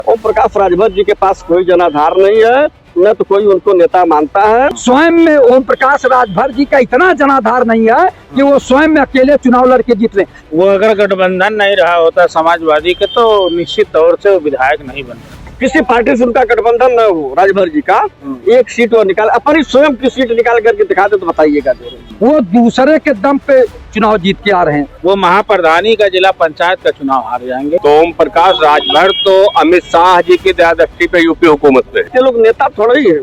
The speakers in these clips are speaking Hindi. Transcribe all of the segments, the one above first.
ओम प्रकाश राजभर जी के पास कोई जनाधार नहीं है, न तो कोई उनको नेता मानता है। स्वयं में ओम प्रकाश राजभर जी का इतना जनाधार नहीं है कि वो स्वयं में अकेले चुनाव लड़के जीत लें। वो अगर गठबंधन नहीं रहा होता समाजवादी के तो निश्चित तौर से वो विधायक नहीं बनता। किसी पार्टी से उनका गठबंधन न हो, राजभर जी का एक सीट वो निकाल, अपनी स्वयं की सीट निकाल करके दिखा दे तो बताइएगा। वो दूसरे के दम पे चुनाव जीत के आ रहे हैं। वो महाप्रधानी का जिला पंचायत का चुनाव हार जाएंगे। तो ओम प्रकाश राजभर तो अमित शाह जी की दृष्टि पे यूपी हुकूमत में ये लोग नेता थोड़ा ही है।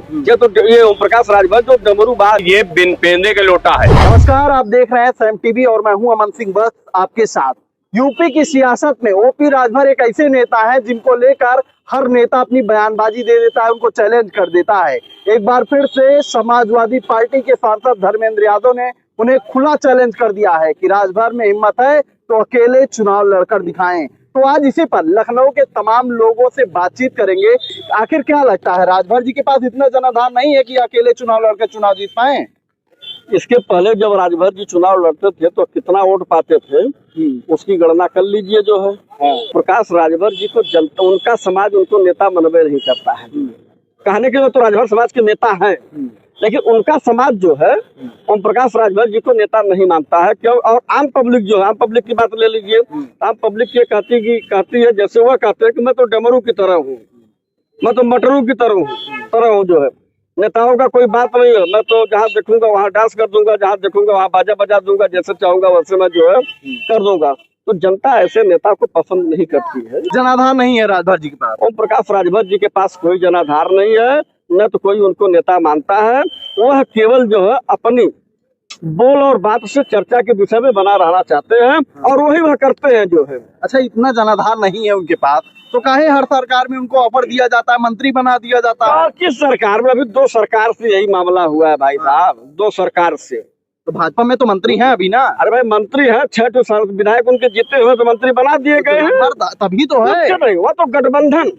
ये ओम प्रकाश राजभर जो डमरू बाज, ये बिन पेंदे के लोटा है। नमस्कार, आप देख रहे हैं सैम टीवी और मैं हूं अमन सिंह बस आपके साथ। यूपी की सियासत में ओपी राजभर एक ऐसे नेता है जिनको लेकर हर नेता अपनी बयानबाजी दे देता है, उनको चैलेंज कर देता है। एक बार फिर से समाजवादी पार्टी के सांसद धर्मेंद्र यादव ने उन्हें खुला चैलेंज कर दिया है कि राजभर में हिम्मत है तो अकेले चुनाव लड़कर दिखाएं। तो आज इसी पर लखनऊ के तमाम लोगों से बातचीत करेंगे। आखिर क्या लगता है, राजभर जी के पास इतना जनाधार नहीं है कि अकेले चुनाव लड़कर चुनाव जीत पाए? इसके पहले जब राजभर जी चुनाव लड़ते थे तो कितना वोट पाते थे उसकी गणना कर लीजिए। जो है प्रकाश राजभर जी को जनता, उनका समाज उनको नेता मनबे नहीं करता है। कहने के लिए तो राजभर समाज के नेता हैं, लेकिन उनका समाज जो है ओम प्रकाश राजभर जी को नेता नहीं मानता है। क्यों? और आम पब्लिक जो है, आम पब्लिक की बात ले लीजिए। आम पब्लिक ये कहती है जैसे वह कहते हैं कि मैं तो डमरू की तरह हूँ, मैं तो मटरू की तरह हूँ। जो है नेताओं का कोई बात नहीं है, मैं तो जहाँ देखूंगा वहाँ डांस कर दूंगा, जहाँ देखूंगा वहाँ बाजा बजा दूंगा, जैसे चाहूंगा वैसे मैं जो है कर दूंगा। तो जनता ऐसे नेता को पसंद नहीं करती है। जनाधार नहीं है राजभर जी के पास। ओम प्रकाश राजभर जी के पास कोई जनाधार नहीं है, न तो कोई उनको नेता मानता है। वह केवल जो है अपनी बोल और बात से चर्चा के विषय में बना रहना चाहते हैं और वही वह करते हैं। जो है अच्छा, इतना जनाधार नहीं है उनके पास तो काहे हर सरकार में उनको ऑफर दिया जाता है, मंत्री बना दिया जाता है? किस सरकार में? अभी 2 सरकार से यही मामला हुआ है भाई साहब, 2 सरकार से। तो भाजपा में तो मंत्री हैं अभी ना। अरे भाई मंत्री है, 6 विधायक उनके जीते हुए तो मंत्री बना दिए गए हैं। तभी तो है। नहीं हुआ तो गठबंधन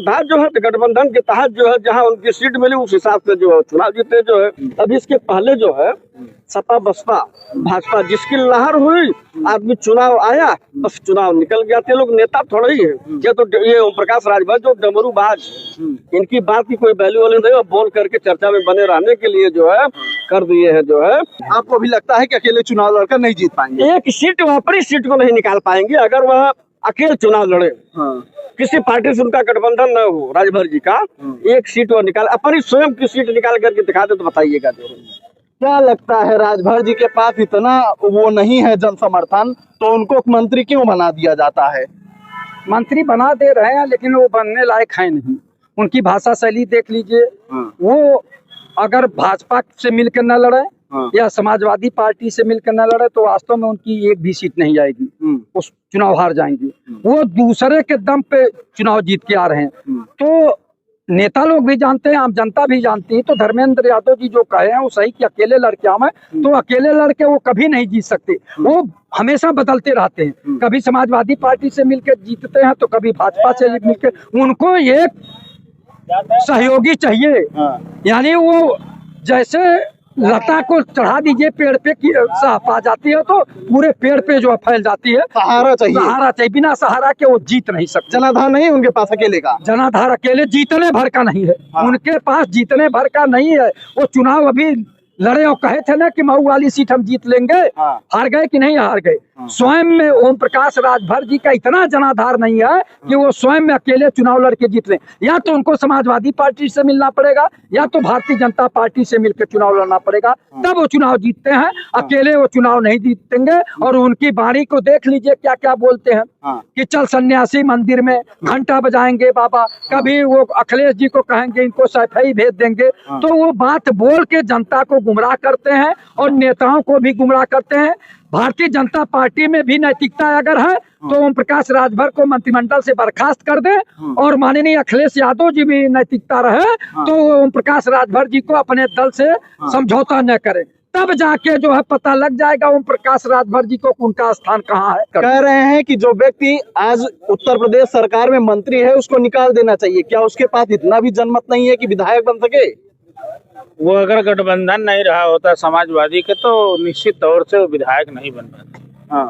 था जो है, गठबंधन के तहत जो है जहां उनकी सीट मिली उस हिसाब से जो है चुनाव जीते। जो है अभी इसके पहले जो है सपा बसपा भाजपा जिसकी लहर हुई, आदमी चुनाव आया बस चुनाव निकल गया। थे लोग नेता थोड़ा ही है। ये ओम प्रकाश राजभर जो डमरू बाज, इनकी बात की कोई वैल्यू वाली नहीं, बोल करके चर्चा में बने रहने के लिए जो है कर दिए है। जो है आपको भी लगता है कि अकेले चुनाव लड़कर नहीं जीत पाएंगे? एक सीट वह अपनी सीट को नहीं निकाल पाएंगे अगर वह अकेले चुनाव लड़े। किसी पार्टी से उनका गठबंधन न हो, राजभर जी का एक सीट वो निकाल, अपनी स्वयं की सीट निकाल करके दिखा दे तो बताइएगा। क्या लगता है, राजभर जी के पास इतना वो नहीं है जन समर्थन तो उनको मंत्री क्यों बना दिया जाता है? मंत्री बना दे रहे हैं लेकिन वो बनने लायक है नहीं। उनकी भाषा शैली देख लीजिए। वो अगर भाजपा से मिलकर न लड़े या समाजवादी पार्टी से मिलकर न लड़े तो वास्तव में उनकी एक भी सीट नहीं आएगी, उस चुनाव हार जाएंगे। वो दूसरे के दम पे चुनाव जीत के आ रहे हैं। तो नेता लोग भी जानते हैं, आम जनता भी जानती है। तो धर्मेंद्र यादव जी जो कहे हैं वो सही कि अकेले लड़के आए, तो अकेले लड़के वो कभी नहीं जीत सकते। वो हमेशा बदलते रहते हैं, कभी समाजवादी पार्टी से मिलकर जीतते हैं तो कभी भाजपा से मिलकर। उनको एक सहयोगी चाहिए, यानी वो जैसे लता को चढ़ा दीजिए पेड़ पे पा जाती है तो पूरे पेड़ पे जो फैल जाती है। सहारा चाहिए। बिना सहारा के वो जीत नहीं सकते। जनाधार नहीं है उनके पास अकेले का। जनाधार अकेले जीतने भर का नहीं है। उनके पास जीतने भर का नहीं है। वो चुनाव अभी लड़े और कहे थे ना कि मऊ वाली सीट हम जीत लेंगे। हार गए कि नहीं हार गए? स्वयं में ओम प्रकाश राजभर जी का इतना जनाधार नहीं है कि वो स्वयं में अकेले चुनाव लड़के जीत लें। या तो उनको समाजवादी पार्टी से मिलना पड़ेगा या तो भारतीय जनता पार्टी से मिलकर चुनाव लड़ना पड़ेगा, तब वो चुनाव जीतते हैं। अकेले वो चुनाव नहीं जीतेंगे। और उनकी वाणी को देख लीजिए, क्या क्या बोलते हैं कि चल सन्यासी मंदिर में घंटा बजाएंगे बाबा, कभी वो अखिलेश जी को कहेंगे इनको सफाई भेज देंगे। तो वो बात बोल के जनता को गुमराह करते हैं और नेताओं को भी गुमराह करते हैं। भारतीय जनता पार्टी में भी नैतिकता अगर है तो ओम प्रकाश राजभर को मंत्रिमंडल से बर्खास्त कर दे और माननीय अखिलेश यादव जी भी नैतिकता रहे तो ओम प्रकाश राजभर जी को अपने दल से समझौता न करें, तब जाके जो है पता लग जाएगा ओम प्रकाश राजभर जी को उनका स्थान कहाँ है। कह रहे हैं कि जो व्यक्ति आज उत्तर प्रदेश सरकार में मंत्री है उसको निकाल देना चाहिए। क्या उसके पास इतना भी जनमत नहीं है कि विधायक बन सके? वो अगर गठबंधन नहीं रहा होता समाजवादी के तो निश्चित तौर से वो विधायक नहीं बन पाते।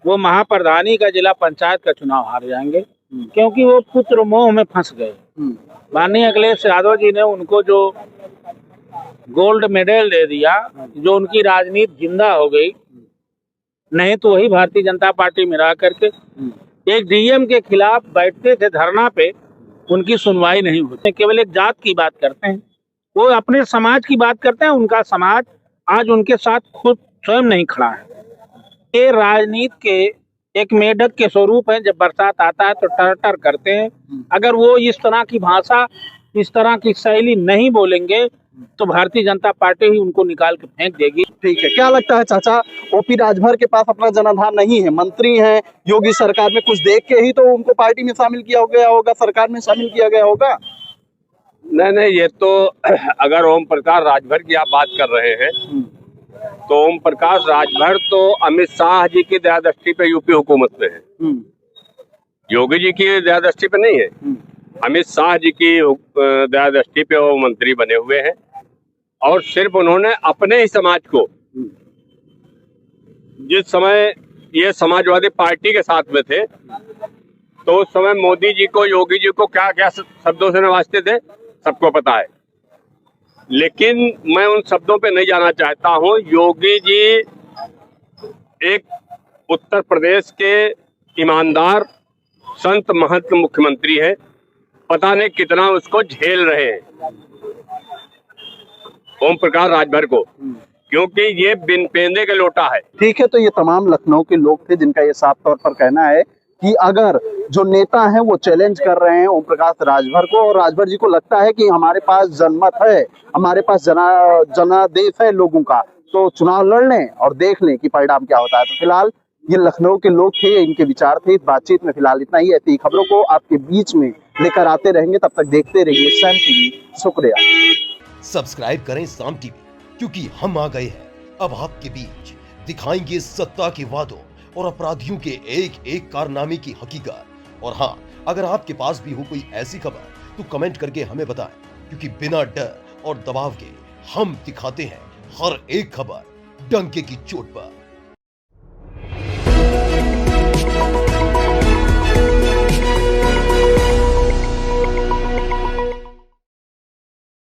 वो महाप्रधानी का जिला पंचायत का चुनाव हार जाएंगे। क्योंकि वो पुत्र मोह में फंस गए। माननीय अखिलेश यादव जी ने उनको जो गोल्ड मेडल दे दिया, जो उनकी राजनीति जिंदा हो गई, नहीं तो वही भारतीय जनता पार्टी में रह करके एक डीएम के खिलाफ बैठते थे धरना पे, उनकी सुनवाई नहीं होती। केवल एक जात की बात करते हैं, वो अपने समाज की बात करते हैं। उनका समाज आज उनके साथ खुद स्वयं नहीं खड़ा है। ये राजनीति के एक मेढक के स्वरूप है। जब बरसात आता है तो टर टर करते हैं। अगर वो इस तरह की भाषा, इस तरह की शैली नहीं बोलेंगे तो भारतीय जनता पार्टी ही उनको निकाल के फेंक देगी। ठीक है, क्या लगता है चाचा, ओपी राजभर के पास अपना जनाधार नहीं है, मंत्री हैं, योगी सरकार में कुछ देख के ही तो उनको पार्टी में शामिल किया गया होगा, सरकार में शामिल किया गया होगा? नहीं, ये तो अगर ओम प्रकाश राजभर की आप बात कर रहे हैं तो ओम प्रकाश राजभर तो अमित शाह जी की दया दृष्टि पे यूपी हुकूमत में है, योगी जी की दया दृष्टि पे नहीं है। अमित शाह जी की दया दृष्टि पे वो मंत्री बने हुए हैं और सिर्फ उन्होंने अपने ही समाज को, जिस समय ये समाजवादी पार्टी के साथ में थे तो उस समय मोदी जी को, योगी जी को क्या क्या शब्दों से नवाजते थे सबको पता है, लेकिन मैं उन शब्दों पे नहीं जाना चाहता हूं। योगी जी एक उत्तर प्रदेश के ईमानदार संत महंत मुख्यमंत्री है, पता नहीं कितना उसको झेल रहे हैं ओम प्रकाश राजभर को, क्योंकि ये बिन पेंदे के लोटा है। ठीक है, तो ये तमाम लखनऊ के लोग थे जिनका ये साफ तौर पर कहना है कि अगर जो नेता हैं वो चैलेंज कर रहे हैं ओम प्रकाश राजभर को, और राजभर जी को लगता है कि हमारे पास जनमत है, हमारे पास जनादेश है लोगों का, तो चुनाव लड़ लें और देख लें कि परिणाम क्या होता है। तो फिलहाल ये लखनऊ के लोग थे, इनके विचार थे इस बातचीत में। फिलहाल इतना ही। ऐसी खबरों को आपके बीच में लेकर आते रहेंगे, तब तक देखते रहिए साम टीवी। शुक्रिया। सब्सक्राइब करें साम टीवी, क्योंकि हम आ गए हैं अब आपके बीच, दिखाएंगे सत्ता के वादों और अपराधियों के एक एक कारनामे की हकीकत। और हाँ, अगर आपके पास भी हो कोई ऐसी खबर तो कमेंट करके हमें बताएं, क्योंकि बिना डर और दबाव के हम दिखाते हैं हर एक खबर डंके की चोट पर।